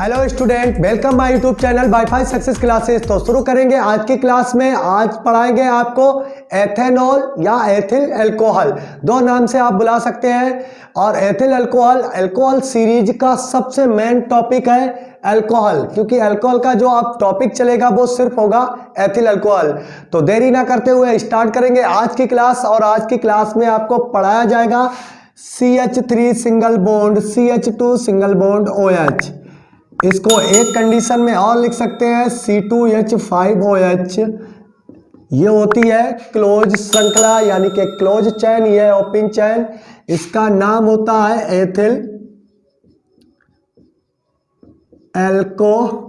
Hello student, welcome my YouTube channel wifi success classes. तो शुरू करेंगे आज की क्लास में। आज पढ़ाएंगे आपको एथेनॉल या एथिल अल्कोहल, दो नाम से आप बुला सकते हैं। और एथिल अल्कोहल अल्कोहल सीरीज का सबसे मेन टॉपिक है अल्कोहल, क्योंकि अल्कोहल का जो आप टॉपिक चलेगा वो सिर्फ होगा एथिल अल्कोहल। तो देरी ना करते हुए स्टार्ट करेंगे आज की क्लास। और आज की क्लास में आपको पढ़ाया जाएगा CH3 single bond, CH2 single bond OH। इसको एक कंडीशन में और लिख सकते हैं C2H5OH। ये होती है क्लोज श्रृंखला यानी कि क्लोज चैन, ये ओपन चैन। इसका नाम होता है एथिल अल्कोहल,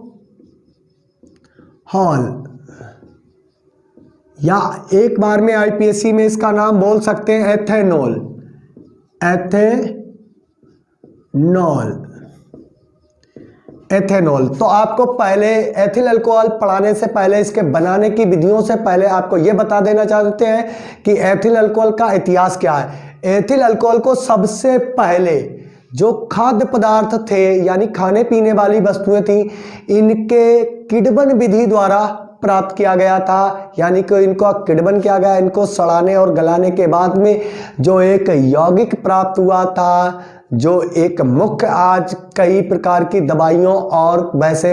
या एक बार में IPSC में इसका नाम बोल सकते हैं एथेनॉल। एथेनॉल। तो आपको पहले एथिल अल्कोहल पढ़ाने से पहले, इसके बनाने की विधियों से पहले आपको यह बता देना चाहते हैं कि एथिल अल्कोहल का इतिहास क्या है। एथिल अल्कोहल को सबसे पहले जो खाद्य पदार्थ थे यानी खाने पीने वाली वस्तुएं थी, इनके किण्वन विधि द्वारा प्राप्त किया गया था। यानी कि इनको किण्वन किया गया, इनको सड़ाने और गलाने के बाद में जो एक यौगिक प्राप्त हुआ था, जो एक मुख्य आज कई प्रकार की दवाइयों और वैसे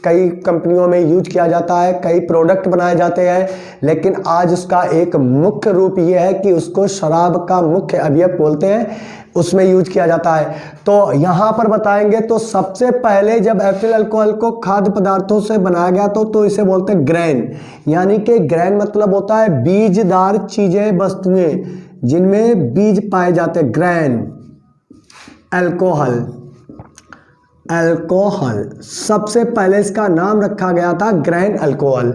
कई कंपनियों में यूज किया जाता है, कई प्रोडक्ट बनाए जाते हैं, लेकिन आज उसका एक मुख्य रूप यह है कि उसको शराब का मुख्य अवयव बोलते हैं, उसमें यूज किया जाता है। तो यहाँ पर बताएंगे तो सबसे पहले जब एथिल अल्कोहल को खाद्य पदार्थों से बनाया गया तो इसे बोलते हैं ग्रेन। यानी कि ग्रेन मतलब होता है बीजदार चीजें, वस्तुएं जिनमें बीज पाए जाते हैं, ग्रेन। अल्कोहल सबसे पहले इसका नाम रखा गया था ग्रेन अल्कोहल,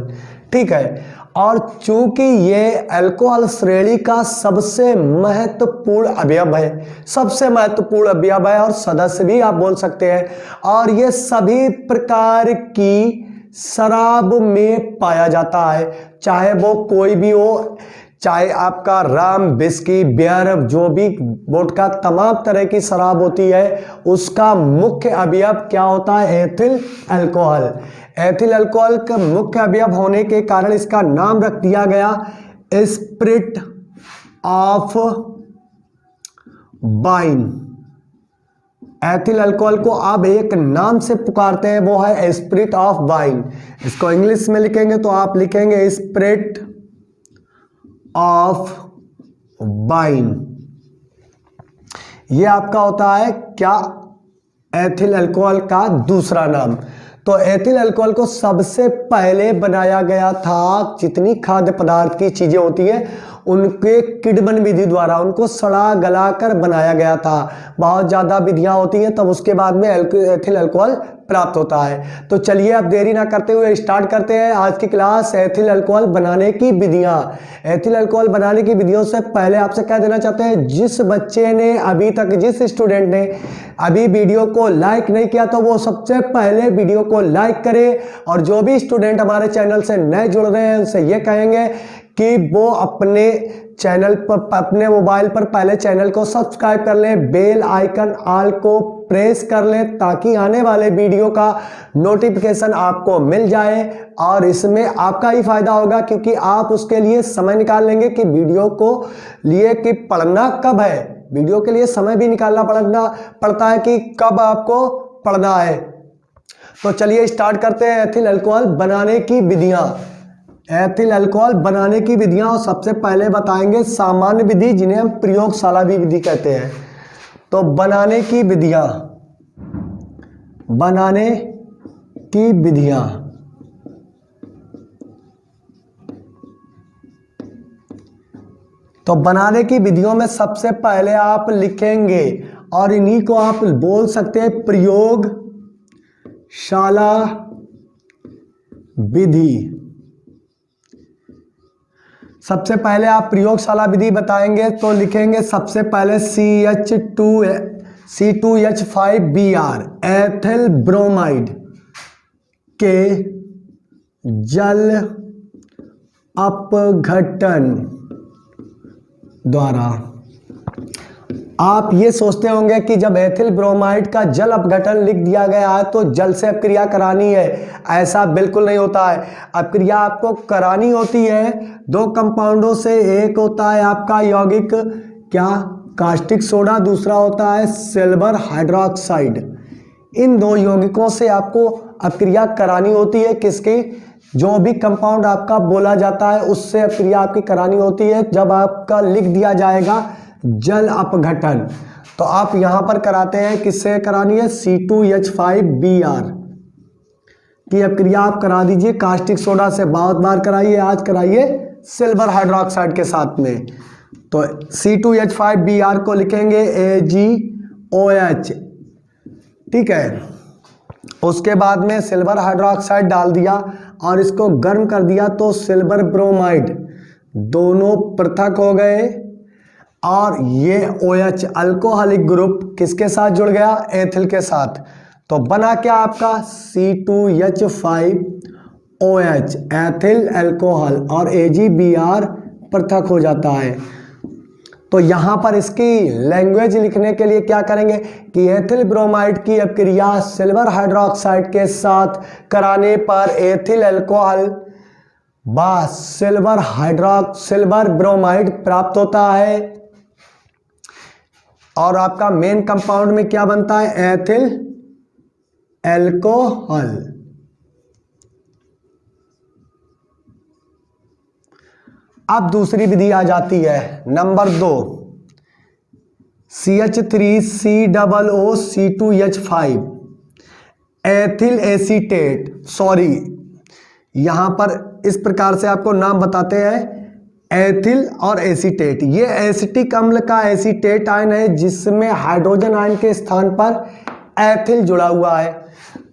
ठीक है। और चूंकि ये अल्कोहल श्रेणी का सबसे महत्वपूर्ण अवयव है, सबसे महत्वपूर्ण अवयव है और सदस्य भी आप बोल सकते हैं, और ये सभी प्रकार की शराब में पाया जाता है, चाहे वो कोई भी हो, चाहे आपका राम, विस्की, बियर, जो भी वोडका, तमाम तरह की शराब होती है, उसका मुख्य अवयव क्या होता है? Ethyl alcohol. एथिल अल्कोहल का मुख्य अवयव होने के कारण इसका नाम रख दिया गया spirit of wine. Ethyl alcohol को आप एक नाम से पुकारते हैं, वो है स्पिरिट ऑफ वाइन। इसको इंग्लिश में लिखेंगे तो आप लिखेंगे स्पिरिट ऑफ वाइन। ये आपका होता है क्या? एथिल अल्कोहल का दूसरा नाम। तो एथिल अल्कोहल को सबसे पहले बनाया गया था, जितनी खाद्य पदार्थ की चीजें होती है उनके किण्वन विधि द्वारा, उनको सड़ा गला कर बनाया गया था। बहुत ज़्यादा विधियां होती हैं, तब उसके बाद में एथिल अल्कोहल प्राप्त होता है। तो चलिए अब देरी ना करते हुए स्टार्ट करते हैं आज की क्लास। एथिल अल्कोहल बनाने की विधियां। एथिल अल्कोहल बनाने की विधियों से पहले आपसे कह देना चाहते हैं, जिस बच्चे ने अभी तक, जिस स्टूडेंट ने अभी वीडियो को लाइक नहीं किया तो वो सबसे पहले वीडियो को लाइक करे। और जो भी स्टूडेंट हमारे चैनल से नए जुड़ रहे हैं उनसे ये कहेंगे कि वो अपने चैनल पर, अपने मोबाइल पर पहले चैनल को सब्सक्राइब कर लें, बेल आइकन ऑल को प्रेस कर लें, ताकि आने वाले वीडियो का नोटिफिकेशन आपको मिल जाए। और इसमें आपका ही फायदा होगा, क्योंकि आप उसके लिए समय निकाल लेंगे कि वीडियो को लिए कि पढ़ना कब है। वीडियो के लिए समय भी निकालना पड़ता है कि कब आपको पढ़ना है। तो चलिए स्टार्ट करते हैं एथिल अल्कोहल बनाने की विधियां। एथिल अल्कोहल बनाने की विधियां, और सबसे पहले बताएंगे सामान्य विधि, जिन्हें हम प्रयोगशाला भी विधि कहते हैं। तो बनाने की विधियां, तो बनाने की विधियों में सबसे पहले आप लिखेंगे, और इन्हीं को आप बोल सकते हैं प्रयोगशाला विधि। सबसे पहले आप प्रयोगशाला विधि बताएंगे तो लिखेंगे सबसे पहले C2H5Br, एथिल ब्रोमाइड के जल अपघटन द्वारा। आप ये सोचते होंगे कि जब एथिल ब्रोमाइड का जल अपघटन लिख दिया गया है तो जल से अपक्रिया करानी है। ऐसा बिल्कुल नहीं होता है। अपक्रिया आपको करानी होती है दो कंपाउंडों से, एक होता है आपका यौगिक क्या, कास्टिक सोडा, दूसरा होता है सिल्वर हाइड्रोक्साइड। इन दो यौगिकों से आपको अपक्रिया करानी होती है। किसकी, जो भी कंपाउंड आपका बोला जाता है उससे अपक्रिया आपकी करानी होती है। जब आपका लिख दिया जाएगा जल अपघटन तो आप यहां पर कराते हैं, किससे करानी है, C2H5Br की अपक्रिया आप करा दीजिए कास्टिक सोडा से। बहुत बार कराइए, आज कराइए सिल्वर हाइड्रोक्साइड के साथ में। तो C2H5Br को लिखेंगे AgOH, ठीक है। उसके बाद में सिल्वर हाइड्रोक्साइड डाल दिया और इसको गर्म कर दिया तो सिल्वर ब्रोमाइड, दोनों पृथक हो गए और ये OH अल्कोहलिक ग्रुप किसके साथ जुड़ गया, एथिल के साथ। तो बना क्या आपका C2H5OH एथिल अल्कोहल और AgBr पृथक हो जाता है। तो यहां पर इसकी लैंग्वेज लिखने के लिए क्या करेंगे कि एथिल ब्रोमाइड की अपक्रिया सिल्वर हाइड्रोक्साइड के साथ कराने पर एथिल अल्कोहल व सिल्वर ब्रोमाइड प्राप्त होता है। और आपका मेन कंपाउंड में क्या बनता है, एथिल अल्कोहल। अब दूसरी विधि आ जाती है number 2, CH3COOC2H5 ethyl acetate. Sorry, यहां पर इस प्रकार से आपको नाम बताते हैं एथिल और एसीटेट। ये एसिटिक अम्ल का एसीटेट आयन है जिसमें हाइड्रोजन आयन के स्थान पर एथिल जुड़ा हुआ है।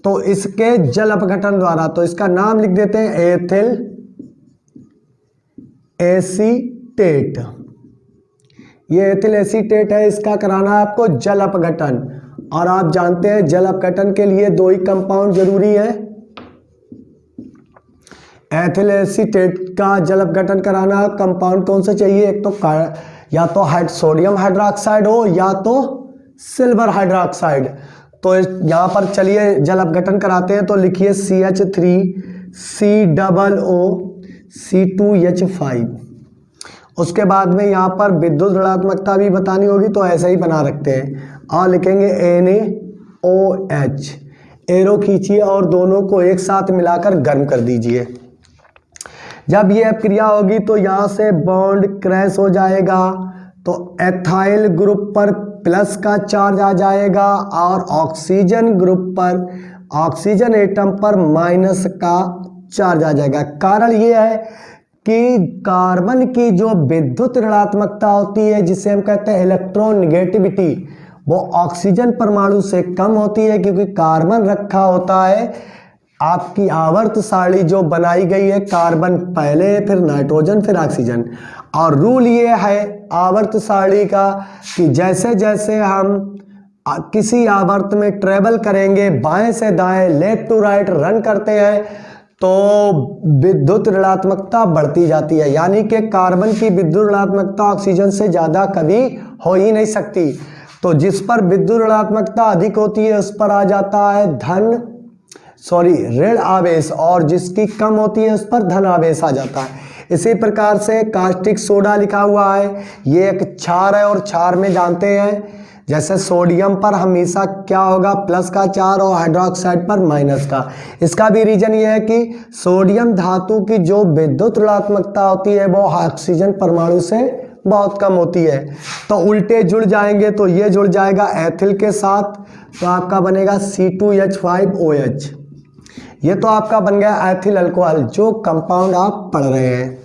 तो इसके जल अपघटन द्वारा, तो इसका नाम लिख देते हैं एथिल एसीटेट। ये एथिल एसीटेट है, इसका कराना है आपको जल अपघटन। और आप जानते हैं जल अपघटन के लिए दो ही कंपाउंड जरूरी है। एथिल एसीटेट का जल अपघटन कराना कंपाउंड कौन सा चाहिए, एक तो या तो सोडियम हाइड्रोक्साइड हो या तो सिल्वर हाइड्रोक्साइड। तो यहां पर चलिए जल अपघटन कराते हैं। तो लिखिए CH3COOC2H5। उसके बाद में यहाँ पर विद्युत ऋणात्मकता भी बतानी होगी तो ऐसे ही बना रखते हैं और लिखेंगे NaOH। एरो खींचिए और दोनों को एक साथ मिलाकर गर्म कर दीजिए। जब ये अपक्रिया होगी तो यहाँ से बॉन्ड क्रैश हो जाएगा तो एथाइल ग्रुप पर प्लस का चार्ज आ जाएगा और ऑक्सीजन ग्रुप पर, ऑक्सीजन एटम पर माइनस का चार्ज आ जाएगा। कारण ये है कि कार्बन की जो विद्युत ऋणात्मकता होती है जिसे हम कहते हैं इलेक्ट्रोनेगेटिविटी, वो ऑक्सीजन परमाणु से कम होती है क्योंकि कार्बन रखा होता है। आपकी आवर्त सारणी जो बनाई गई है, कार्बन पहले, फिर नाइट्रोजन, फिर ऑक्सीजन। और रूल ये है आवर्त सारणी का कि जैसे जैसे हम किसी आवर्त में ट्रेवल करेंगे, बाएं से दाएं, लेफ्ट टू राइट रन करते हैं, तो विद्युत ऋणात्मकता बढ़ती जाती है। यानी कि कार्बन की विद्युत ऋणात्मकता ऑक्सीजन से ज़्यादा कभी हो ही नहीं सकती। तो जिस पर विद्युत ऋणात्मकता अधिक होती है उस पर आ जाता है ऋण आवेश, और जिसकी कम होती है उस पर धन आवेश आ जाता है। इसी प्रकार से कास्टिक सोडा लिखा हुआ है, ये एक क्षार है और क्षार में जानते हैं जैसे सोडियम पर हमेशा क्या होगा, प्लस का चार्ज और हाइड्रोक्साइड पर माइनस का। इसका भी रीजन ये है कि सोडियम धातु की जो विद्युत ऋणात्मकता होती है वो ऑक्सीजन परमाणु से बहुत कम होती है। तो उल्टे जुड़ जाएंगे तो ये जुड़ जाएगा एथिल के साथ, तो आपका बनेगा C2H5OH। ये तो आपका बन गया एथिल अल्कोहल जो कंपाउंड आप पढ़ रहे हैं।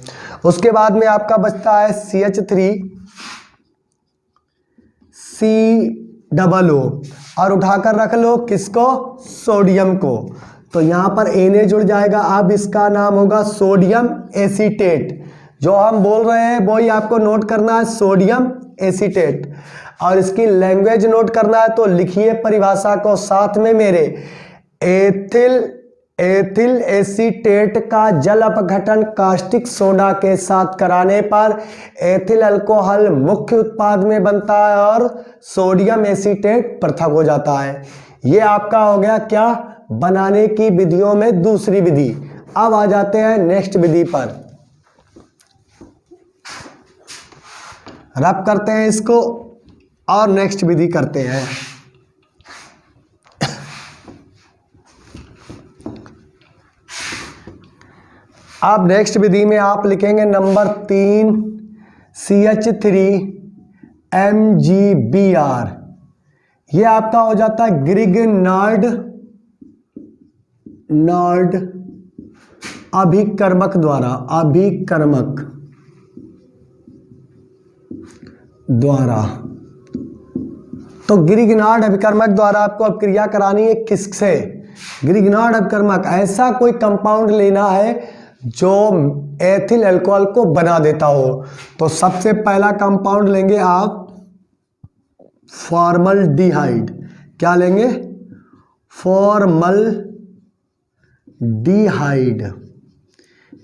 उसके बाद में आपका बचता है CH3COO और उठाकर रख लो किसको, सोडियम को। तो यहाँ पर Na जुड़ जाएगा। अब इसका नाम होगा सोडियम एसीटेट। जो हम बोल रहे हैं वही आपको नोट करना है, सोडियम एसीटेट। और इसकी लैंग्वेज नोट करना है तो लिखिए परिभाषा को साथ में मेरे, एथिल एथिल एसीटेट का जल अपघटन कास्टिक सोडा के साथ कराने पर एथिल अल्कोहल मुख्य उत्पाद में बनता है और सोडियम एसीटेट पृथक हो जाता है। ये आपका हो गया क्या, बनाने की विधियों में दूसरी विधि। अब आ जाते हैं नेक्स्ट विधि पर। रब करते हैं इसको और नेक्स्ट विधि करते हैं। अब नेक्स्ट विधि में आप लिखेंगे नंबर 3 CH3MgBr। ये आपका हो जाता है ग्रिग्नार्ड अभिकर्मक द्वारा। तो ग्रिग्नार्ड अभिकर्मक द्वारा आपको अब क्रिया करानी है किससे? ग्रिग्नार्ड अभिकर्मक, ऐसा कोई कंपाउंड लेना है जो एथिल अल्कोहल को बना देता हो। तो सबसे पहला कंपाउंड लेंगे आप फॉर्मल्डिहाइड। क्या लेंगे? फॉर्मल्डिहाइड।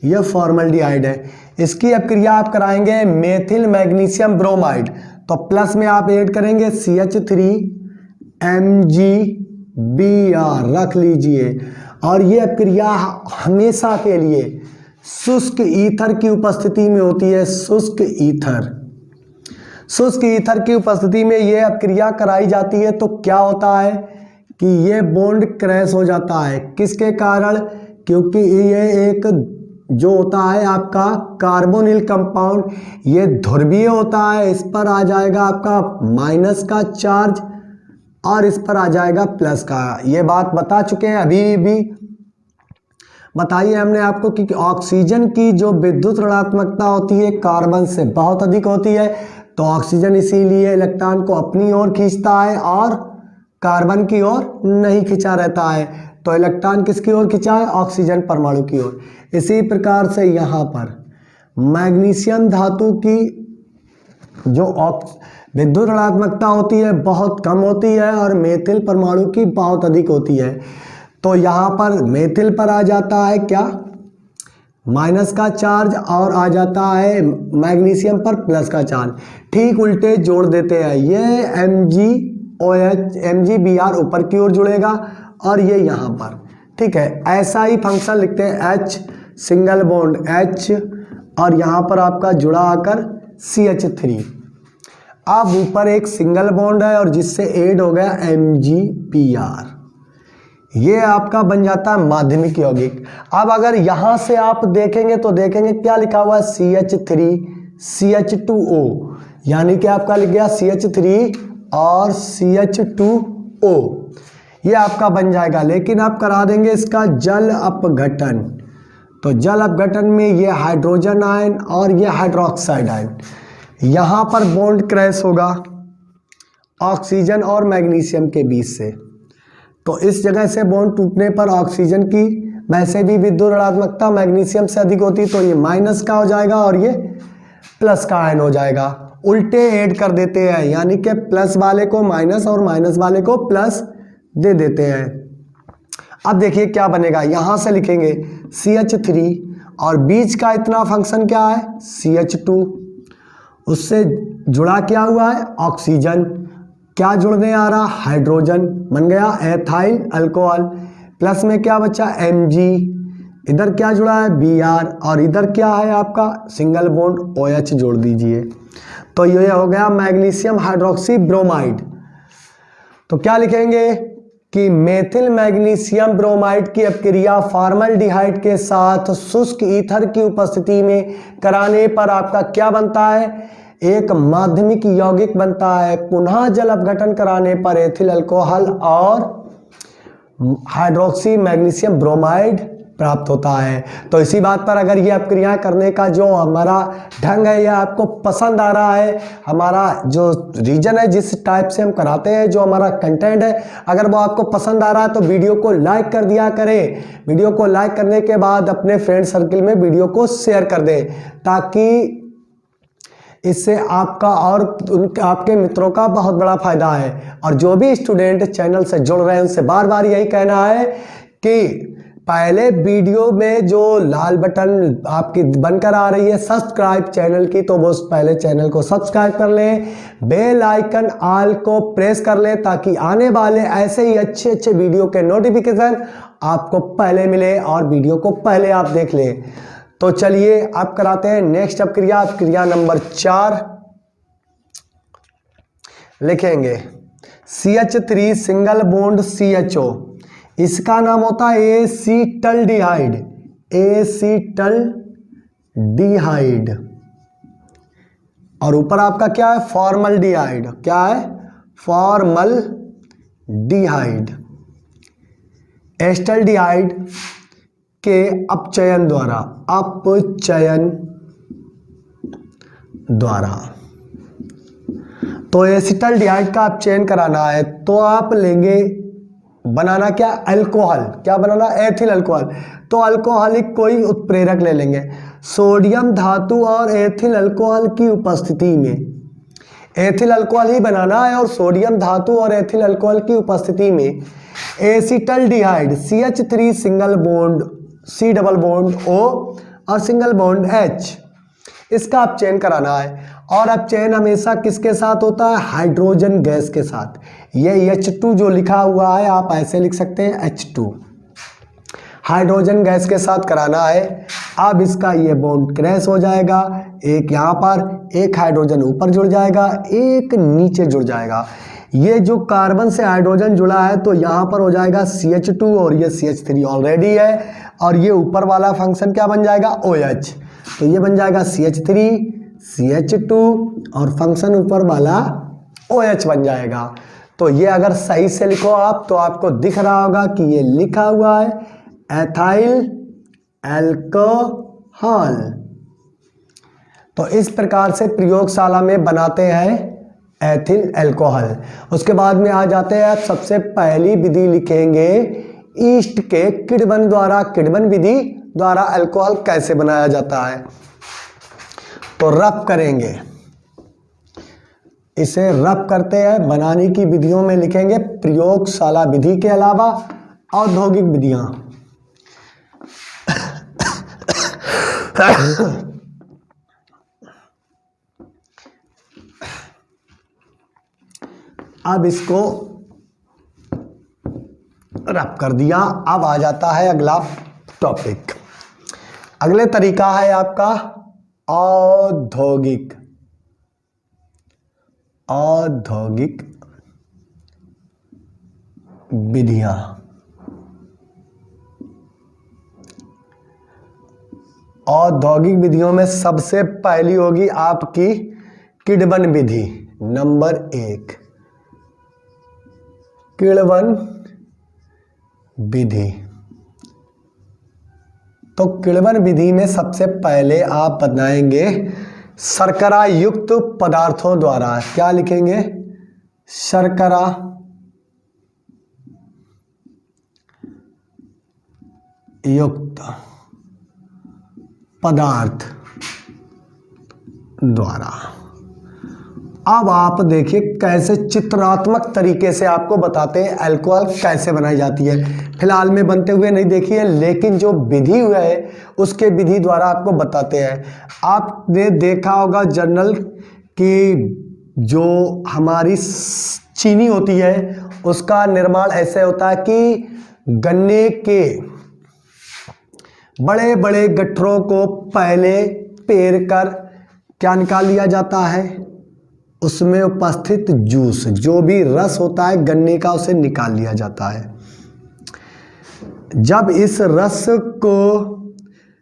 यह फॉर्मल्डिहाइड है। इसकी अब क्रिया आप कराएंगे मेथिल मैग्नीशियम ब्रोमाइड। तो प्लस में आप ऐड करेंगे CH3MgBr रख लीजिए। और यह क्रिया हमेशा के लिए शुष्क ईथर की उपस्थिति में होती है। शुष्क ईथर की उपस्थिति में यह क्रिया कराई जाती है। तो क्या होता है कि यह बॉन्ड क्रैश हो जाता है। किसके कारण? क्योंकि ये एक जो होता है आपका कार्बोनिल कंपाउंड, ये ध्रुवीय होता है। इस पर आ जाएगा आपका माइनस का चार्ज और इस पर आ जाएगा प्लस का। ये बात बता चुके हैं, अभी भी बताइए हमने आपको कि ऑक्सीजन की जो विद्युत ऋणात्मकता होती है कार्बन से बहुत अधिक होती है। तो ऑक्सीजन इसीलिए इलेक्ट्रॉन को अपनी ओर खींचता है और कार्बन की ओर नहीं खींचा रहता है। तो इलेक्ट्रॉन किसकी ओर खींचा है? ऑक्सीजन परमाणु की ओर। इसी प्रकार से यहाँ पर मैग्नीशियम धातु की जो विद्युत ऋणात्मकता होती है बहुत कम होती है और मेथिल परमाणु की बहुत अधिक होती है। तो यहाँ पर मेथिल पर आ जाता है क्या? माइनस का चार्ज और आ जाता है मैग्नीशियम पर प्लस का चार्ज। ठीक उल्टे जोड़ देते हैं। ये MgBr ऊपर की ओर जुड़ेगा और ये यहाँ पर, ठीक है। ऐसा ही फंक्शन लिखते हैं H सिंगल बॉन्ड H और यहाँ पर आपका जुड़ा आकर CH3। अब ऊपर एक सिंगल बॉन्ड है और जिससे ऐड हो गया MgBr। ये आपका बन जाता है माध्यमिक यौगिक। अब अगर यहाँ से आप देखेंगे तो देखेंगे क्या लिखा हुआ है? CH3CH2O, यानी कि आपका लिख गया CH3 और CH2O। ये आपका बन जाएगा। लेकिन आप करा देंगे इसका जल अपघटन। तो जल अपघटन में ये हाइड्रोजन आयन और ये हाइड्रोक्साइड आयन, यहाँ पर बॉन्ड क्रैश होगा ऑक्सीजन और मैग्नीशियम के बीच से। तो इस जगह से बॉन्ड टूटने पर ऑक्सीजन की वैसे भी विद्युत ऋणात्मकता मैग्नीशियम से अधिक होती, तो ये माइनस का हो जाएगा और ये प्लस का आयन हो जाएगा। उल्टे ऐड कर देते हैं, यानी कि प्लस वाले को माइनस और माइनस वाले को प्लस दे देते हैं। अब देखिए क्या बनेगा। यहाँ से लिखेंगे CH3 और बीच का इतना फंक्शन क्या है? CH2। उससे जुड़ा क्या हुआ है? ऑक्सीजन। क्या जुड़ने आ रहा? हाइड्रोजन। बन गया एथाइल अल्कोहल। प्लस में क्या बचा? Mg। इधर क्या जुड़ा है? Br। और इधर क्या है आपका? सिंगल बॉन्ड OH जोड़ दीजिए। तो ये हो गया मैग्नीशियम हाइड्रोक्सी ब्रोमाइड। तो क्या लिखेंगे कि मेथिल मैग्नीशियम ब्रोमाइड की अपक्रिया फॉर्मल्डिहाइड के साथ शुष्क ईथर की उपस्थिति में कराने पर आपका क्या बनता है? एक माध्यमिक यौगिक बनता है। पुनः जल अपघटन कराने पर एथिल अल्कोहल और हाइड्रोक्सी मैग्नीशियम ब्रोमाइड प्राप्त होता है। तो इसी बात पर अगर ये अपक्रिया करने का जो हमारा ढंग है या आपको पसंद आ रहा है, हमारा जो रीजन है जिस टाइप से हम कराते हैं, जो हमारा कंटेंट है, अगर वो आपको पसंद आ रहा है तो वीडियो को लाइक कर दिया करें। वीडियो को लाइक करने के बाद अपने फ्रेंड सर्किल में वीडियो को शेयर कर दें, ताकि इससे आपका और आपके मित्रों का बहुत बड़ा फायदा है। और जो भी स्टूडेंट चैनल से जुड़ रहे हैं उनसे बार बार यही कहना है कि पहले वीडियो में जो लाल बटन आपकी बनकर आ रही है सब्सक्राइब चैनल की, तो वो उस पहले चैनल को सब्सक्राइब कर लें, बेल आइकन ऑल को प्रेस कर लें ताकि आने वाले ऐसे ही अच्छे अच्छे वीडियो के नोटिफिकेशन आपको पहले मिले और वीडियो को पहले आप देख लें। तो चलिए आप कराते हैं नेक्स्ट अब क्रिया नंबर 4 लिखेंगे CH3 सिंगल बॉन्ड CHO, इसका नाम होता है एसीटल्डिहाइड, एसीटल्डिहाइड। और ऊपर आपका क्या है, फॉर्मल्डिहाइड। क्या है, फॉर्मल्डिहाइड। एस्टल्डिहाइड के अपचयन द्वारा तो एसिटल्डिहाइड का अपचयन कराना है तो आप लेंगे बनाना क्या, अल्कोहल। क्या बनाना, एथिल अल्कोहल। तो अल्कोहलिक कोई उत्प्रेरक ले लेंगे। सोडियम धातु और एथिल अल्कोहल की उपस्थिति में, एथिल अल्कोहल ही बनाना है और सोडियम धातु और एथिल अल्कोहल की उपस्थिति में acetaldehyde CH3 single bond C double bond O और सिंगल बॉन्ड H, इसका अपचयन कराना है। और अपचयन हमेशा किसके साथ होता है, हाइड्रोजन गैस के साथ। ये H2 जो लिखा हुआ है आप ऐसे लिख सकते हैं H2, हाइड्रोजन गैस के साथ कराना है। अब इसका ये बॉन्ड क्रैश हो जाएगा, एक यहाँ पर, एक हाइड्रोजन ऊपर जुड़ जाएगा, एक नीचे जुड़ जाएगा। ये जो कार्बन से हाइड्रोजन जुड़ा है तो यहाँ पर हो जाएगा CH2 और ये CH3 ऑलरेडी है, और ये ऊपर वाला फंक्शन क्या बन जाएगा, OH। तो ये बन जाएगा CH3 CH2 और फंक्शन ऊपर वाला OH बन जाएगा। तो ये अगर सही से लिखो आप तो आपको दिख रहा होगा कि ये लिखा हुआ है एथाइल अल्कोहल। तो इस प्रकार से प्रयोगशाला में बनाते हैं एथिल अल्कोहल। उसके बाद में आ जाते हैं आप, सबसे पहली विधि लिखेंगे ईस्ट के किण्वन द्वारा, किण्वन विधि द्वारा अल्कोहल कैसे बनाया जाता है। तो रफ करेंगे, इसे रफ करते हैं। बनाने की विधियों में लिखेंगे प्रयोगशाला विधि के अलावा औद्योगिक विधियां। अब इसको रफ कर दिया। अब आ जाता है अगला टॉपिक। अगले तरीका है आपका औद्योगिक विधियां। औद्योगिक विधियों में सबसे पहली होगी आपकी किण्वन विधि नंबर 1, किण्वन विधि। तो किण्वन विधि में सबसे पहले आप बनाएंगे शर्करा युक्त पदार्थों द्वारा। क्या लिखेंगे, शर्करा युक्त पदार्थ द्वारा। अब आप देखिए कैसे चित्रात्मक तरीके से आपको बताते हैं अल्कोहल कैसे बनाई जाती है। फिलहाल में बनते हुए नहीं देखिए, लेकिन जो विधि है उसके विधि द्वारा आपको बताते हैं। आपने देखा होगा जर्नल कि जो हमारी चीनी होती है उसका निर्माण ऐसे होता है कि गन्ने के बड़े बड़े गट्ठरों को पहले पेर कर क्या निकाल लिया जाता है, उसमें उपस्थित जूस, जो भी रस होता है गन्ने का, उसे निकाल लिया जाता है। जब इस रस को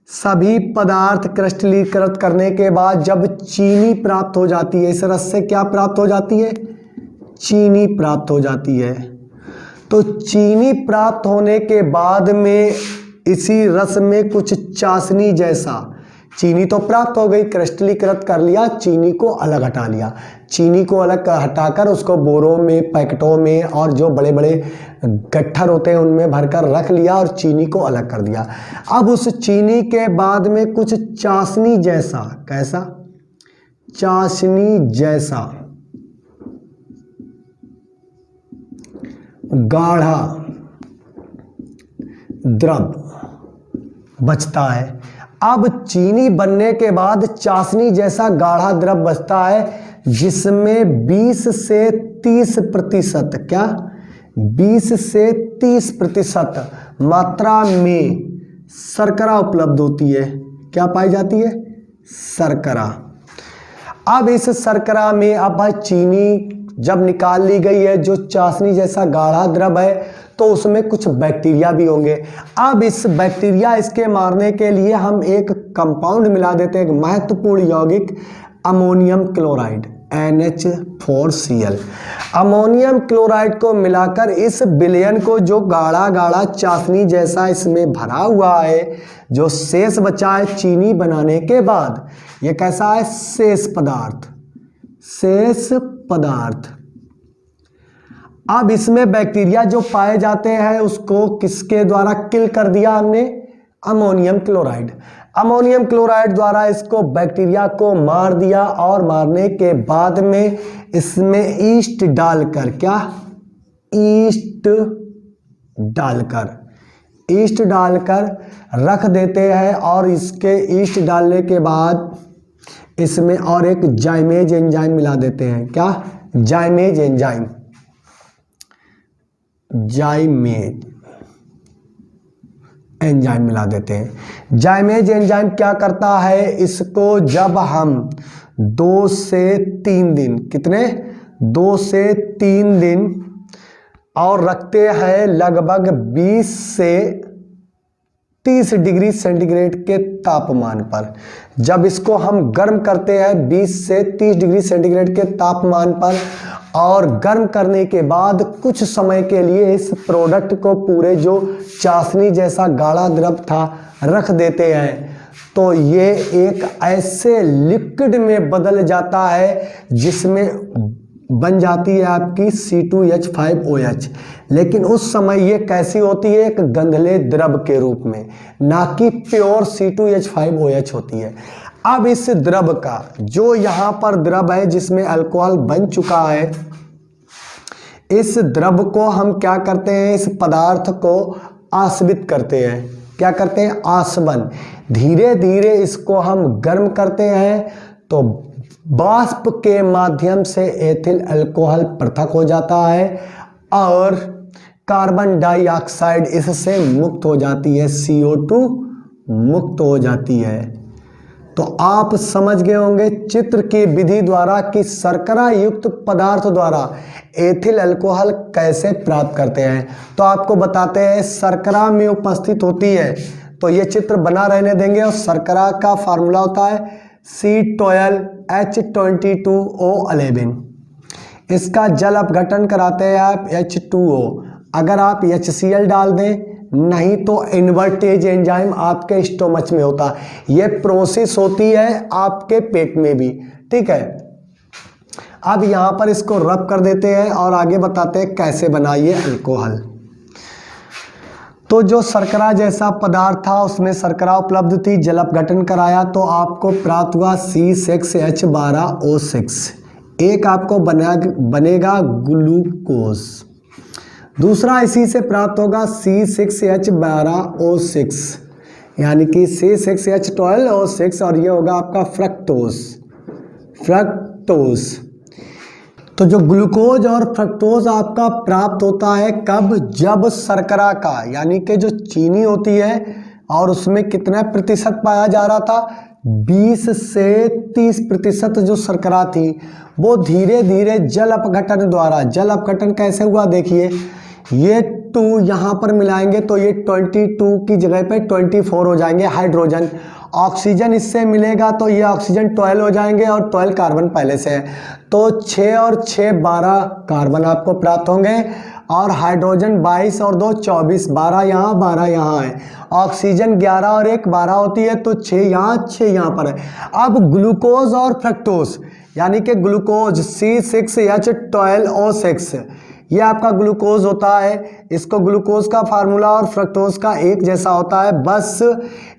सभी पदार्थ क्रिस्टलीकृत करने के बाद जब चीनी प्राप्त हो जाती है, इस रस से क्या प्राप्त हो जाती है, चीनी प्राप्त हो जाती है। तो चीनी प्राप्त होने के बाद में इसी रस में कुछ चाशनी जैसा, चीनी तो प्राप्त हो गई, क्रिस्टलीकृत कर लिया, चीनी को अलग हटा लिया। चीनी को अलग हटाकर उसको बोरों में, पैकेटों में और जो बड़े बड़े गट्ठर होते हैं उनमें भरकर रख लिया और चीनी को अलग कर दिया। अब उस चीनी के बाद में कुछ चाशनी जैसा, कैसा, चाशनी जैसा गाढ़ा द्रव बचता है। अब चीनी बनने के बाद चाशनी जैसा गाढ़ा द्रव बचता है जिसमें 20 से 30% क्या 20 से 30% मात्रा में शर्करा उपलब्ध होती है। क्या पाई जाती है? शर्करा। अब इस शर्करा में अब भाई चीनी जब निकाल ली गई है, जो चाशनी जैसा गाढ़ा द्रव है, तो उसमें कुछ बैक्टीरिया भी होंगे। अब इस बैक्टीरिया इसके मारने के लिए हम एक कंपाउंड मिला देते हैं, एक महत्वपूर्ण यौगिक ammonium chloride NH4Cl। Ammonium chloride को मिलाकर इस विलयन को, जो गाढ़ा गाढ़ा चाशनी जैसा इसमें भरा हुआ है, जो शेष बचा है चीनी बनाने के बाद, ये कैसा है? शेष पदार्थ। शेष पदार्थ। अब इसमें बैक्टीरिया जो पाए जाते हैं उसको किसके द्वारा किल कर दिया हमने? Ammonium chloride. अमोनियम क्लोराइड द्वारा इसको बैक्टीरिया को मार दिया, और मारने के बाद में इसमें ईस्ट डालकर, क्या ईस्ट डालकर रख देते हैं। और इसके ईस्ट डालने के बाद इसमें और एक जाइमेज एंजाइम मिला देते हैं। क्या? जाइमेज एंजाइम। जाइमेज एंजाइम मिला देते हैं। जाइमेज एंजाइम क्या करता है? इसको जब हम 2 से 3 दिन, कितने? 2 से 3 दिन और रखते हैं लगभग 20 से 30 डिग्री सेंटीग्रेड के तापमान पर। जब इसको हम गर्म करते हैं 20 से 30 डिग्री सेंटीग्रेड के तापमान पर, और गर्म करने के बाद कुछ समय के लिए इस प्रोडक्ट को, पूरे जो चाशनी जैसा गाढ़ा द्रव था, रख देते हैं, तो ये एक ऐसे लिक्विड में बदल जाता है जिसमें बन जाती है आपकी C2H5OH। लेकिन उस समय ये कैसी होती है? एक गंधले द्रव के रूप में, ना कि प्योर C2H5OH होती है। अब इस द्रव का, जो यहाँ पर द्रव है जिसमें अल्कोहल बन चुका है, इस द्रव को हम क्या करते हैं? इस पदार्थ को आसवित करते हैं। क्या करते हैं? आसवन। धीरे धीरे इसको हम गर्म करते हैं, तो वाष्प के माध्यम से एथिल अल्कोहल पृथक हो जाता है और कार्बन डाइऑक्साइड इससे मुक्त हो जाती है, CO2 मुक्त हो जाती है। तो आप समझ गए होंगे चित्र की विधि द्वारा कि शर्करा युक्त पदार्थ द्वारा एथिल अल्कोहल कैसे प्राप्त करते हैं। तो आपको बताते हैं, शर्करा में उपस्थित होती है, तो ये चित्र बना रहने देंगे। और शर्करा का फार्मूला होता है C12H22O11। इसका जल अपघटन कराते हैं आप H2O। अगर आप HCl डाल दें, नहीं तो इन्वर्टेज एंजाइम आपके स्टोमच में होता है। ये प्रोसेस होती है आपके पेट में भी, ठीक है। अब यहाँ पर इसको रब कर देते हैं और आगे बताते हैं कैसे बनाइए अल्कोहल। तो जो शर्करा जैसा पदार्थ था उसमें शर्करा उपलब्ध थी, जल अपघटन कराया तो आपको प्राप्त हुआ C6H12O6। एक आपको बनेगा ग्लूकोज, दूसरा इसी से प्राप्त होगा C6H12O6 यानी कि C6H12O6, और ये होगा आपका फ्रक्टोज। तो जो ग्लूकोज और फ्रक्टोज आपका प्राप्त होता है कब? जब शर्करा का, यानी कि जो चीनी होती है, और उसमें कितना प्रतिशत पाया जा रहा था? 20 से 30% जो शर्करा थी वो धीरे धीरे जल अपघटन द्वारा, जल अपघटन कैसे हुआ देखिए, ये 2 यहाँ पर मिलाएंगे तो ये 22 की जगह पे 24 हो जाएंगे हाइड्रोजन। ऑक्सीजन इससे मिलेगा तो ये ऑक्सीजन 12 हो जाएंगे, और 12 कार्बन पहले से है, तो 6 और 6 12 कार्बन आपको प्राप्त होंगे, और हाइड्रोजन 22 और 2 24, 12 यहाँ 12 यहाँ है। ऑक्सीजन 11 और 1 12 होती है, तो 6 यहाँ 6 यहाँ पर है। अब ग्लूकोज और फ्रक्टोज, यानी कि ग्लूकोज C6H12O6, ये आपका ग्लूकोज होता है। इसको ग्लूकोज का फार्मूला और फ्रक्टोज का एक जैसा होता है, बस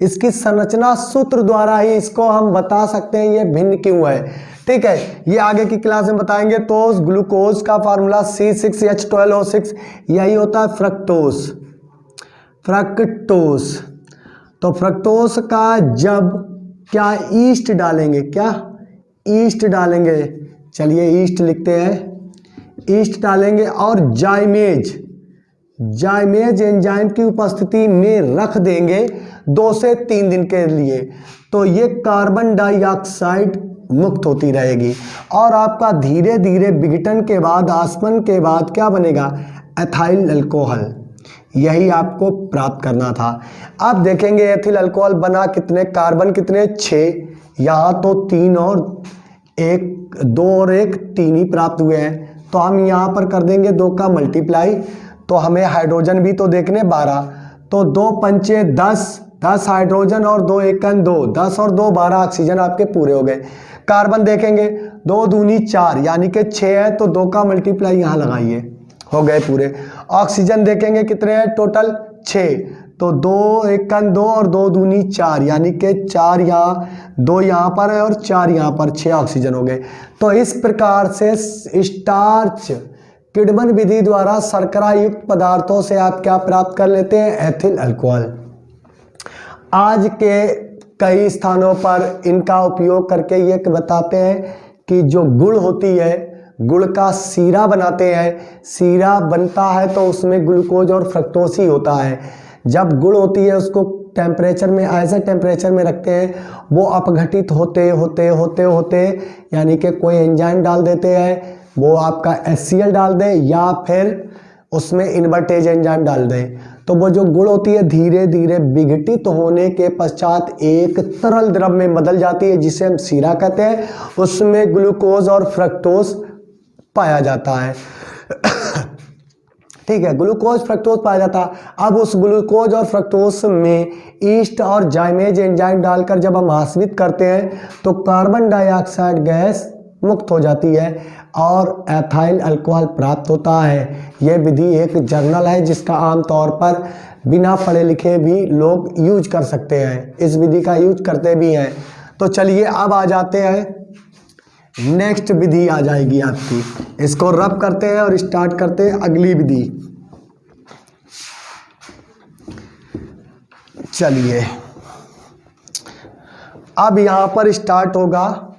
इसकी संरचना सूत्र द्वारा ही इसको हम बता सकते हैं ये भिन्न क्यों है, ठीक है। ये आगे की क्लास में बताएंगे। तो ग्लूकोज का फार्मूला C6H12O6, यही होता है फ्रक्टोज। फ्रक्टोज। तो फ्रक्टोज का जब क्या ईस्ट डालेंगे, क्या ईस्ट डालेंगे, चलिए ईस्ट लिखते हैं, ईस्ट डालेंगे और जाइमेज, जाइमेज एंजाइम की उपस्थिति में रख देंगे 2 से 3 दिन के लिए, तो ये कार्बन डाइऑक्साइड मुक्त होती रहेगी और आपका धीरे धीरे विघटन के बाद, आसमन के बाद क्या बनेगा, एथाइल अल्कोहल। यही आपको प्राप्त करना था। अब देखेंगे एथिल अल्कोहल बना कितने, कार्बन कितने 6, यहाँ तो 3 और 1, 2 और 1 3 ही प्राप्त हुए हैं, तो हम यहाँ पर कर देंगे 2 का मल्टीप्लाई, तो हमें हाइड्रोजन भी तो देखने 12, तो 2 पंचे 10, 10 हाइड्रोजन और 2 एकन 2, 10 और 2 12 ऑक्सीजन आपके पूरे हो गए। कार्बन देखेंगे 2 दूनी 4 यानी कि 6 है, तो 2 का मल्टीप्लाई यहाँ लगाइए, हो गए पूरे। ऑक्सीजन देखेंगे कितने हैं टोटल 6, तो 2 एकन 2 और 2 दूनी 4 यानी कि 4 यहाँ, 2 यहाँ पर है और 4 यहाँ पर, 6 ऑक्सीजन हो गए। तो इस प्रकार से स्टार्च किडमन विधि द्वारा शर्करा युक्त पदार्थों से आप क्या प्राप्त कर लेते हैं, एथिल अल्कोहल। आज के कई स्थानों पर इनका उपयोग करके ये बताते हैं कि जो गुड़ होती है, गुड़ का सीरा बनाते हैं, सीरा बनता है तो उसमें ग्लूकोज और फ्रक्टोज ही होता है। जब गुड़ होती है उसको टेम्परेचर में, ऐसे टेम्परेचर में रखते हैं, वो अपघटित होते होते होते होते यानी कि कोई एंजाइम डाल देते हैं, वो आपका HCl डाल दे या फिर उसमें इन्वर्टेज एंजाइम डाल दे, तो वो जो गुड़ होती है धीरे धीरे विघटित होने के पश्चात एक तरल द्रव में बदल जाती है जिसे हम सीरा कहते हैं, उसमें ग्लूकोज और फ्रक्टोज पाया जाता है। ठीक है, ग्लूकोज फ्रक्टोज पाया जाता है। अब उस ग्लूकोज और फ्रक्टोज में ईस्ट और जाइमेज एंजाइम डालकर जब हम आश्रित करते हैं तो कार्बन डाइऑक्साइड गैस मुक्त हो जाती है और एथाइल अल्कोहल प्राप्त होता है। यह विधि एक जर्नल है जिसका आमतौर पर बिना पढ़े लिखे भी लोग यूज कर सकते हैं, इस विधि का यूज करते भी हैं। तो चलिए अब आ जाते हैं, नेक्स्ट विधि आ जाएगी आपकी, इसको रब करते हैं और स्टार्ट करते हैं अगली विधि। चलिए अब यहां पर स्टार्ट होगा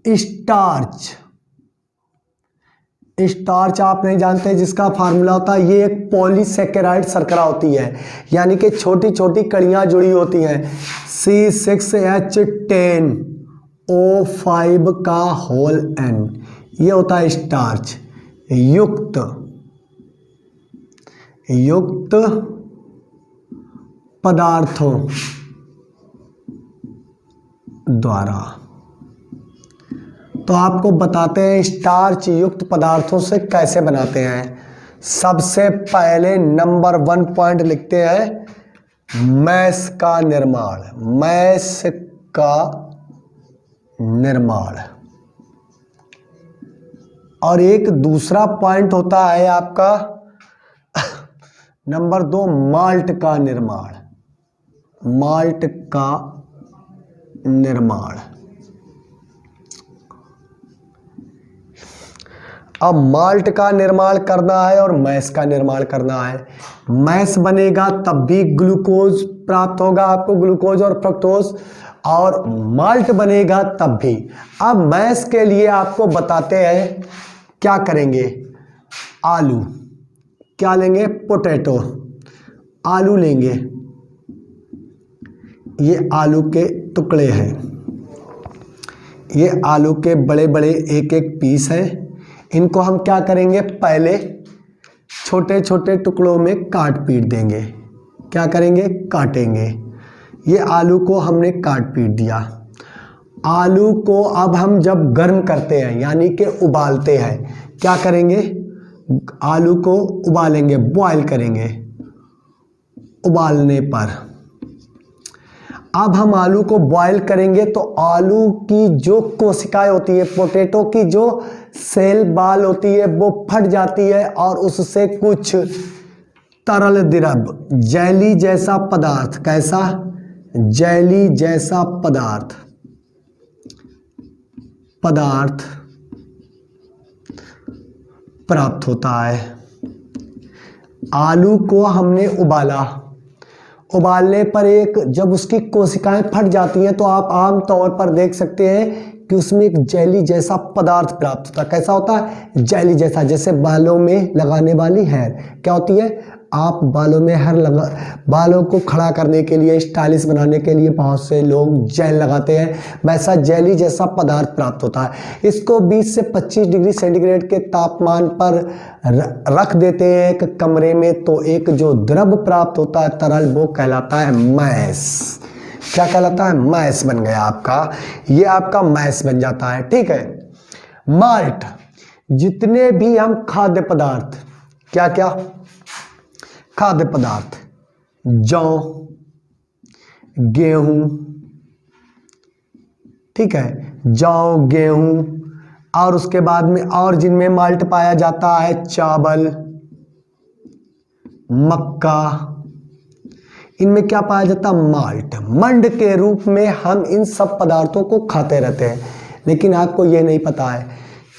स्टार्च। स्टार्च आप नहीं जानते जिसका फार्मूला होता है, ये एक पॉलीसेकेराइड शर्करा होती है, यानी कि छोटी छोटी कड़ियां जुड़ी होती हैं, C6H10O5 का होल N, ये होता है स्टार्च युक्त पदार्थों द्वारा। तो आपको बताते हैं स्टार्च युक्त पदार्थों से कैसे बनाते हैं। सबसे पहले नंबर 1 पॉइंट लिखते हैं मैस का निर्माण, मैस का निर्माण। और एक दूसरा पॉइंट होता है आपका नंबर 2 माल्ट का निर्माण, माल्ट का निर्माण। अब माल्ट का निर्माण करना है और मैस का निर्माण करना है। मैस बनेगा तब भी ग्लूकोज प्राप्त होगा आपको, ग्लूकोज और फ्रक्टोज, और माल्ट बनेगा तब भी। अब मैस के लिए आपको बताते हैं क्या करेंगे, आलू, क्या लेंगे, पोटैटो, आलू लेंगे, ये आलू के टुकड़े हैं, ये आलू के बड़े बड़े एक एक पीस हैं। इनको हम क्या करेंगे, पहले छोटे छोटे टुकड़ों में काट पीट देंगे। क्या करेंगे, काटेंगे। ये आलू को हमने काट पीट दिया। आलू को अब हम जब गर्म करते हैं यानी कि उबालते हैं, क्या करेंगे, आलू को उबालेंगे, बॉयल करेंगे। उबालने पर अब हम आलू को बॉयल करेंगे तो आलू की जो कोशिकाएं होती है, पोटैटो की जो सेल बाल होती है वो फट जाती है और उससे कुछ तरल द्रव, जेली जैसा पदार्थ, कैसा, जेली जैसा पदार्थ प्राप्त होता है। आलू को हमने उबाला, उबालने पर एक जब उसकी कोशिकाएं फट जाती हैं तो आप आम तौर पर देख सकते हैं कि उसमें एक जेली जैसा पदार्थ प्राप्त होता है। कैसा होता है? जेली जैसा। जैसे बालों में लगाने वाली हेयर क्या होती है? आप बालों में हेयर लगा, बालों को खड़ा करने के लिए, स्टाइलिश बनाने के लिए बहुत से लोग जेल लगाते हैं, वैसा जेली जैसा पदार्थ प्राप्त होता है। इसको 20 से 25 डिग्री सेंटीग्रेड के तापमान पर रख देते हैं एक कमरे में, तो एक जो द्रव प्राप्त होता है तरल, वो कहलाता है मैस। क्या कहलाता है? मैस बन गया आपका, ये आपका मैस बन जाता है। ठीक है। माल्ट, जितने भी हम खाद्य पदार्थ, क्या क्या खाद्य पदार्थ, जौ, गेहूं, ठीक है, जौ, गेहूं, और उसके बाद में और जिनमें माल्ट पाया जाता है चावल, मक्का, इनमें क्या पाया जाता है? माल्ट। मंड के रूप में हम इन सब पदार्थों को खाते रहते हैं, लेकिन आपको यह नहीं पता है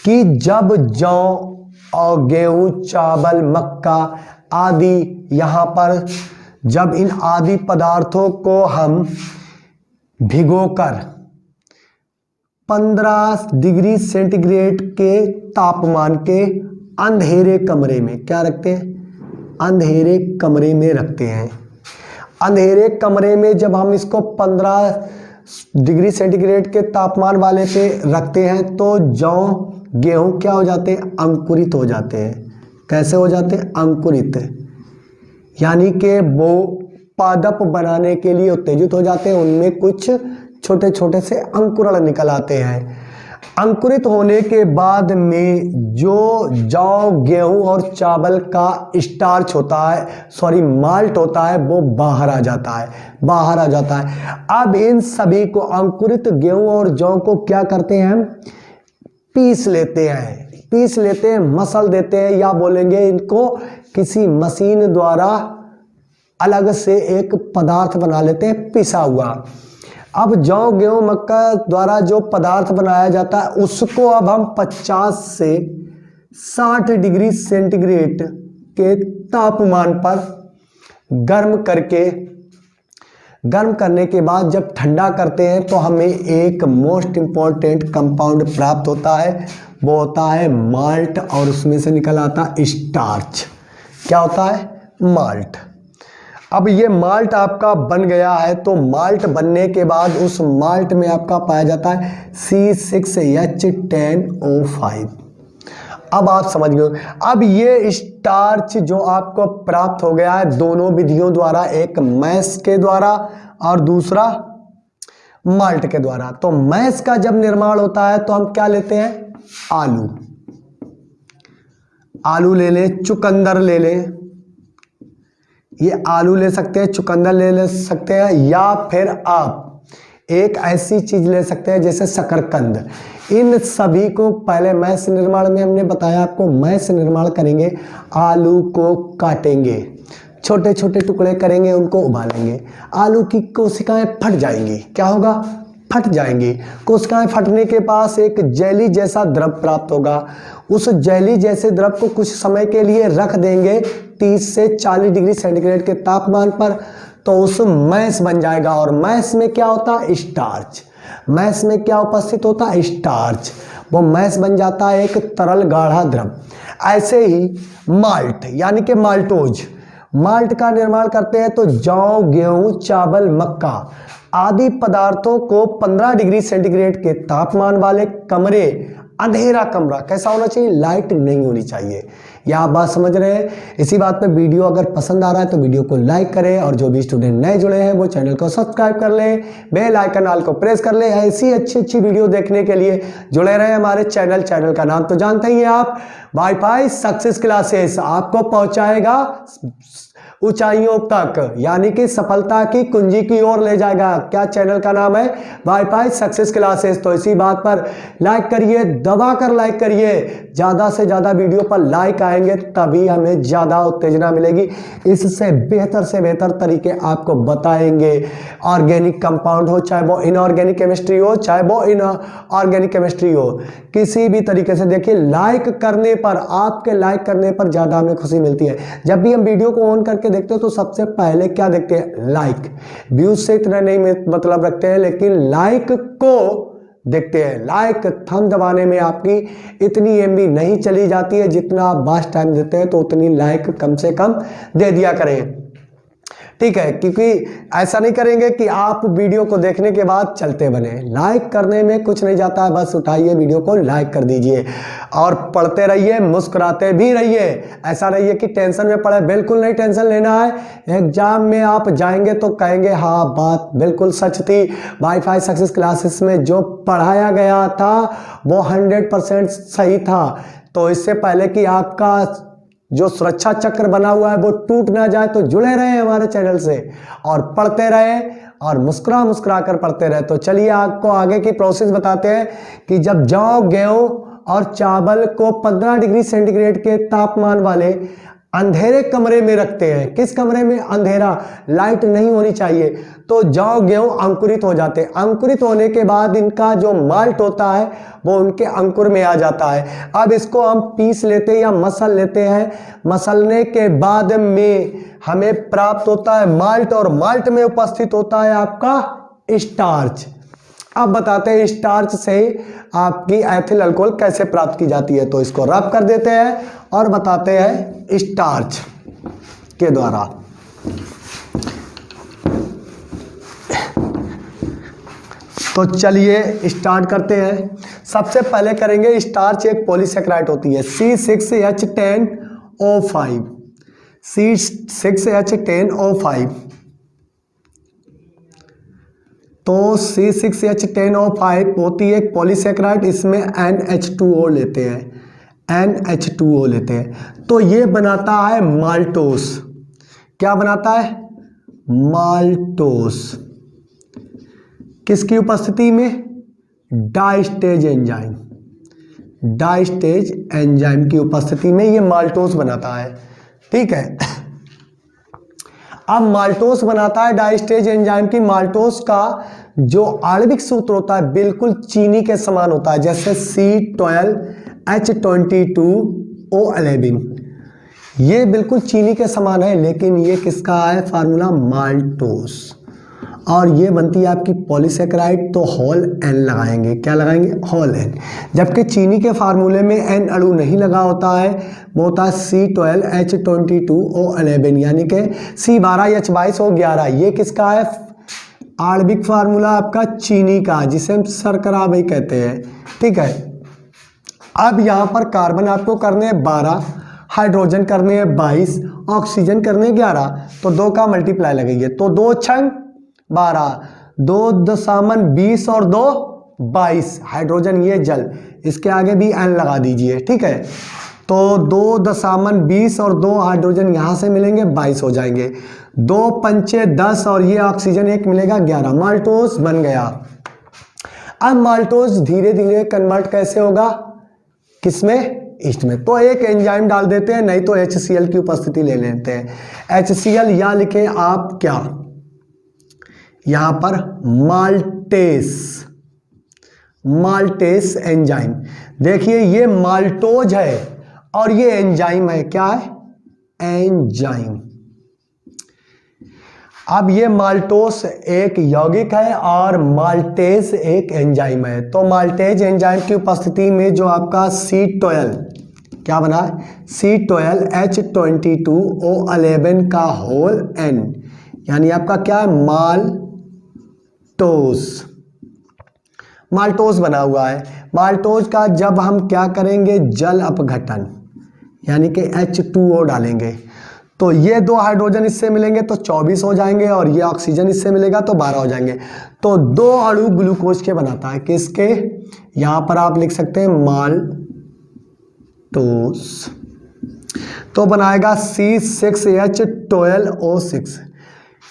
कि जब जौ और गेहूं, चावल, मक्का आदि यहाँ पर जब इन आदि पदार्थों को हम भिगोकर 15 डिग्री सेंटीग्रेड के तापमान के अंधेरे कमरे में क्या रखते हैं? अंधेरे कमरे में रखते हैं। अंधेरे कमरे में जब हम इसको 15 डिग्री सेंटीग्रेड के तापमान वाले पे रखते हैं तो जौ, गेहूं क्या हो जाते हैं? अंकुरित हो जाते हैं। कैसे हो जाते हैं? अंकुरित, यानी कि वो पादप बनाने के लिए उत्तेजित हो जाते हैं, उनमें कुछ छोटे छोटे से अंकुरण निकल आते हैं। अंकुरित होने के बाद में जो जौ, गेहूं और चावल का स्टार्च होता है, सॉरी माल्ट होता है, वो बाहर आ जाता है, बाहर आ जाता है। अब इन सभी को, अंकुरित गेहूं और जौ को क्या करते हैं? पीस लेते हैं, पीस लेते हैं, मसल देते हैं, या बोलेंगे इनको किसी मशीन द्वारा अलग से एक पदार्थ बना लेते हैं, पिसा हुआ। अब जौ, गेहूं, मक्का द्वारा जो पदार्थ बनाया जाता है उसको अब हम 50 से 60 डिग्री सेंटीग्रेड के तापमान पर गर्म करने के बाद जब ठंडा करते हैं तो हमें एक मोस्ट इम्पॉर्टेंट कंपाउंड प्राप्त होता है, वो होता है माल्ट, और उसमें से निकल आता है स्टार्च। क्या होता है? माल्ट। अब ये माल्ट आपका बन गया है, तो माल्ट बनने के बाद उस माल्ट में आपका पाया जाता है C6H10O5। अब आप समझ गए। अब ये स्टार्च जो आपको प्राप्त हो गया है दोनों विधियों द्वारा, एक मैस के द्वारा और दूसरा माल्ट के द्वारा। तो मैस का जब निर्माण होता है तो हम क्या लेते हैं? आलू, आलू ले लें, चुकंदर ले लें, ये आलू ले सकते हैं, चुकंदर ले सकते हैं, या फिर आप एक ऐसी चीज ले सकते हैं जैसे शकरकंद। इन सभी को पहले मैस निर्माण में हमने बताया आपको, मैस निर्माण करेंगे, आलू को काटेंगे, छोटे छोटे टुकड़े करेंगे, उनको उबालेंगे, आलू की कोशिकाएं फट जाएंगी। क्या होगा? फट जाएंगी। कोशिकाएं फटने के पास एक जेली जैसा द्रव प्राप्त होगा। उस जेली जैसे द्रव को कुछ समय के लिए रख देंगे 30 से 40 डिग्री सेंटीग्रेड के तापमान पर, तो उस मैस बन जाएगा। और मैस में क्या होता है? स्टार्च। मैस में क्या उपस्थित होता है? स्टार्च। वो मैस बन जाता है एक तरल गाढ़ा द्रव। ऐसे ही माल्ट यानी कि माल्टोज, माल्ट का निर्माण करते हैं तो जौ, गेहूं, चावल, मक्का आदि पदार्थों को 15 डिग्री सेंटीग्रेड के तापमान वाले कमरे, अंधेरा कमरा, कैसा होना चाहिए? लाइट नहीं होनी चाहिए। यह आप बात समझ रहे हैं। इसी बात पे वीडियो अगर पसंद आ रहा है तो वीडियो को लाइक करें, और जो भी स्टूडेंट नए जुड़े हैं वो चैनल को सब्सक्राइब कर लें, बेल आइकन ऑल को प्रेस कर लें। ऐसी अच्छी वीडियो देखने के लिए जुड़े रहें हमारे चैनल का नाम तो जानते ही हैं आप, वाईफाई सक्सेस क्लासेस आपको पहुंचाएगा ऊंचाइयों तक, यानी कि सफलता की कुंजी की ओर ले जाएगा। क्या चैनल का नाम है? Wifi success classes. तो इसी बात पर लाइक करिए, दबा कर लाइक करिए। ज़्यादा से ज़्यादा वीडियो पर लाइक आएंगे तभी हमें ज़्यादा उत्तेजना मिलेगी। इससे बेहतर तरीके आपको बताएंगे। ऑर्गेनिक कंपाउंड हो, चाहे वो इनऑर्गेनिक केमिस्ट्री हो, चाहे वो ऑर्गेनिक केमिस्ट्री हो, किसी भी तरीके से देखिए, लाइक करने पर, आपके लाइक करने पर ज़्यादा हमें खुशी मिलती है। जब भी हम वीडियो को ऑन करके देखते हो तो सबसे पहले क्या देखते हैं? लाइक। व्यूज से इतना नहीं मतलब रखते हैं, लेकिन लाइक को देखते हैं। लाइक थंब दबाने में आपकी इतनी एमबी नहीं चली जाती है, जितना आप बास टाइम देते हैं, तो उतनी लाइक कम से कम दे दिया करें, ठीक है? क्योंकि ऐसा नहीं करेंगे कि आप वीडियो को देखने के बाद चलते बने। लाइक करने में कुछ नहीं जाता है, बस उठाइए वीडियो को लाइक कर दीजिए और पढ़ते रहिए, मुस्कुराते भी रहिए। ऐसा रहिए कि टेंशन में पड़े, बिल्कुल नहीं टेंशन लेना है। एग्जाम में आप जाएंगे तो कहेंगे हाँ बात बिल्कुल सच थी, वाईफाई सक्सेस क्लासेस में जो पढ़ाया गया था वो 100% सही था। तो इससे पहले कि आपका जो सुरक्षा चक्र बना हुआ है वो टूट ना जाए, तो जुड़े रहे हमारे चैनल से और पढ़ते रहे और मुस्कुरा कर पढ़ते रहे। तो चलिए आपको आगे की प्रोसेस बताते हैं कि जब जौ, गेहूं और चावल को 15 डिग्री सेंटीग्रेड के तापमान वाले अंधेरे कमरे में रखते हैं। किस कमरे में? अंधेरा, लाइट नहीं होनी चाहिए। तो जौ, गेहूं अंकुरित हो जाते हैं। अंकुरित होने के बाद इनका जो माल्ट होता है वो उनके अंकुर में आ जाता है। अब इसको हम पीस लेते हैं या मसल लेते हैं। मसलने के बाद में हमें प्राप्त होता है माल्ट, और माल्ट में उपस्थित होता है आपका स्टार्च। अब बताते हैं स्टार्च से आपकी एथिल अल्कोहल कैसे प्राप्त की जाती है। तो इसको रब कर देते हैं और बताते हैं स्टार्च के द्वारा। तो चलिए स्टार्ट करते हैं। सबसे पहले करेंगे स्टार्च एक पॉलीसेकेराइड होती है C6H10O5, C6H10O5। तो C6H10O5 होती है एक पॉलीसेकेराइड, इसमें NH2O लेते हैं, NH2O लेते हैं। तो ये बनाता है माल्टोस। क्या बनाता है? माल्टोस। किसकी उपस्थिति में? डाइस्टेज एंजाइम, डाइस्टेज एंजाइम की उपस्थिति में ये माल्टोस बनाता है, ठीक है? अब माल्टोस बनाता है डाइस्टेज एंजाइम की। माल्टोस का जो आणविक सूत्र होता है बिल्कुल चीनी के समान होता है, जैसे C12H22O11। ये बिल्कुल चीनी के समान है, लेकिन ये किसका है फार्मूला? माल्टोस। और ये बनती है आपकी पॉलीसेकेराइड, तो होल N लगाएंगे। क्या लगाएंगे? Whole N। जबकि चीनी के फार्मूले में N अणु नहीं लगा होता है, वो होता है C12H22O11, यानी कि C12H22O11। ये किसका है? आणविक फार्मूला आपका चीनी का, जिसे हम शर्करा भी कहते हैं, ठीक है? अब यहाँ पर कार्बन आपको करने हैं 12, हाइड्रोजन करने हैं 22, ऑक्सीजन करने 11। तो 2 का मल्टीप्लाई लगेंगे, तो 2 छंग 12, 2 दशामन 20 और 2 22। हाइड्रोजन ये जल, इसके आगे भी N लगा दीजिए, ठीक है? तो 2 दशामन 20 और 2 हाइड्रोजन यहाँ से मिलेंगे, 22 हो जाएंगे। 2 पंचे 10 और ये ऑक्सीजन 1 मिलेगा, 11। माल्टोस बन गया। अब माल्टोस धीरे धीरे कन्वर्ट कैसे होगा? किसमें? ईस्ट में। तो एक एंजाइम डाल देते हैं, नहीं तो HCl की उपस्थिति ले लेते हैं। HCl या लिखें आप क्या? यहां पर माल्टेस, माल्टेस एंजाइम। देखिए ये माल्टोज है और ये एंजाइम है। क्या है? एंजाइम। अब ये माल्टोस एक यौगिक है और माल्टेज एक एंजाइम है। तो माल्टेज एंजाइम की उपस्थिति में जो आपका C12 क्या बना है? C12H22O11 का होल N, यानी आपका क्या है? माल्टोस। माल्टोस बना हुआ है। माल्टोस का जब हम क्या करेंगे? जल अपघटन, यानी कि H2O डालेंगे, तो ये 2 हाइड्रोजन इससे मिलेंगे तो 24 हो जाएंगे, और ये ऑक्सीजन इससे मिलेगा तो 12 हो जाएंगे। तो 2 अणु ग्लूकोज के बनाता है। किसके? यहां पर आप लिख सकते हैं माल्टोस। तो बनाएगा C6H12O6।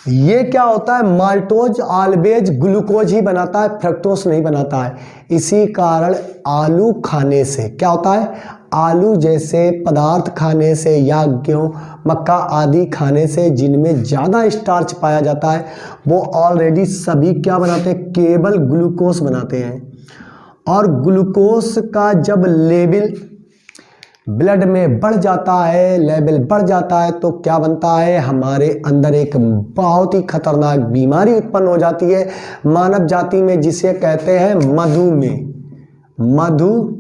ये क्या होता है, माल्टोज ऑलवेज ग्लूकोज ही बनाता है, फ्रक्टोज नहीं बनाता है। इसी कारण आलू खाने से क्या होता है, आलू जैसे पदार्थ खाने से या गेहूं मक्का आदि खाने से जिनमें ज़्यादा स्टार्च पाया जाता है वो ऑलरेडी सभी क्या बनाते हैं, केवल ग्लूकोज बनाते हैं। और ग्लूकोज का जब लेवल ब्लड में बढ़ जाता है, लेवल बढ़ जाता है, तो क्या बनता है, हमारे अंदर एक बहुत ही खतरनाक बीमारी उत्पन्न हो जाती है मानव जाति में, जिसे कहते हैं मधुमेह। मधुमेह,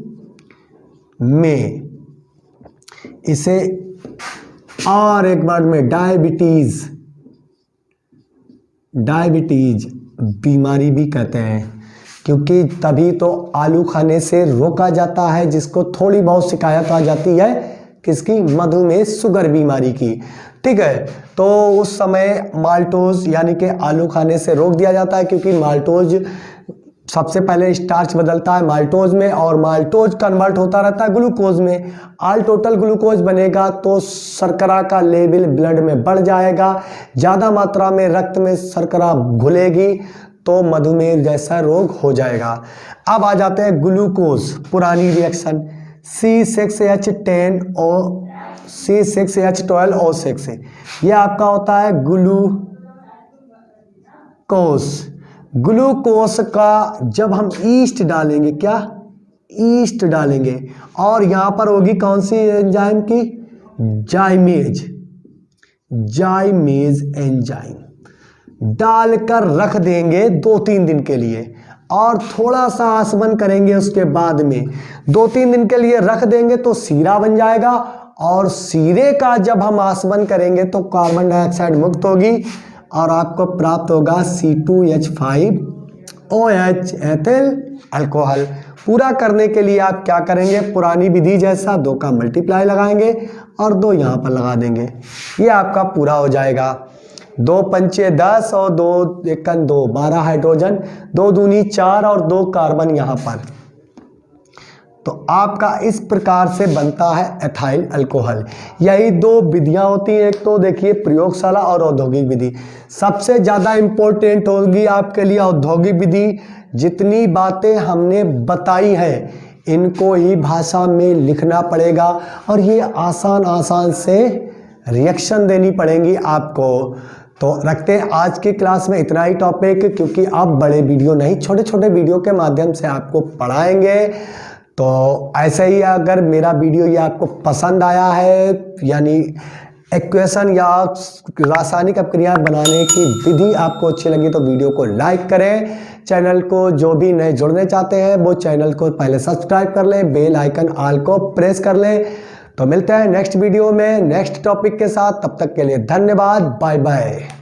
इसे और एक वर्ड में डायबिटीज बीमारी भी कहते हैं, क्योंकि तभी तो आलू खाने से रोका जाता है, जिसको थोड़ी बहुत शिकायत आ जाती है किसकी, मधुमेह शुगर बीमारी की। ठीक है, तो उस समय माल्टोज यानी कि आलू खाने से रोक दिया जाता है, क्योंकि माल्टोज सबसे पहले स्टार्च बदलता है माल्टोज में और माल्टोज कन्वर्ट होता रहता है ग्लूकोज में। ऑल टोटल ग्लूकोज बनेगा तो शर्करा का लेवल ब्लड में बढ़ जाएगा, ज़्यादा मात्रा में रक्त में शर्करा घुलेगी तो मधुमेह जैसा रोग हो जाएगा। अब आ जाते हैं ग्लूकोज, पुरानी रिएक्शन C6H12O6, ये आपका होता है ग्लूकोज का जब हम ईस्ट डालेंगे, क्या ईस्ट डालेंगे, और यहाँ पर होगी कौन सी एंजाइम की, जाइमेज एंजाइम डालकर रख देंगे 2-3 दिन के लिए, और थोड़ा सा आसवन करेंगे। उसके बाद में 2-3 दिन के लिए रख देंगे तो सीरा बन जाएगा, और सीरे का जब हम आसवन करेंगे तो कार्बन डाइऑक्साइड मुक्त होगी और आपको प्राप्त होगा C2H5OH एथिल अल्कोहल। पूरा करने के लिए आप क्या करेंगे, पुरानी विधि जैसा 2 का मल्टीप्लाई लगाएंगे और 2 यहाँ पर लगा देंगे, ये आपका पूरा हो जाएगा। 2 पंचे 10 और 2 एकन 2, 12 हाइड्रोजन, 2 दूनी 4 और 2 कार्बन यहाँ पर। तो आपका इस प्रकार से बनता है एथाइल अल्कोहल। यही 2 विधियां होती हैं, एक तो देखिए प्रयोगशाला और औद्योगिक विधि। सबसे ज़्यादा इम्पोर्टेंट होगी आपके लिए औद्योगिक विधि। जितनी बातें हमने बताई हैं इनको ही भाषा में लिखना पड़ेगा और ये आसान से रिएक्शन देनी पड़ेंगी आपको। तो रखते हैं आज की क्लास में इतना ही टॉपिक, क्योंकि आप बड़े वीडियो नहीं, छोटे छोटे वीडियो के माध्यम से आपको पढ़ाएंगे। तो ऐसे ही अगर मेरा वीडियो ये आपको पसंद आया है, यानी इक्वेशन या रासायनिक अपक्रिया बनाने की विधि आपको अच्छी लगी तो वीडियो को लाइक करें। चैनल को जो भी नए जुड़ने चाहते हैं वो चैनल को पहले सब्सक्राइब कर लें, बेल आइकन ऑल को प्रेस कर लें। तो मिलते हैं नेक्स्ट वीडियो में नेक्स्ट टॉपिक के साथ, तब तक के लिए धन्यवाद, बाय बाय।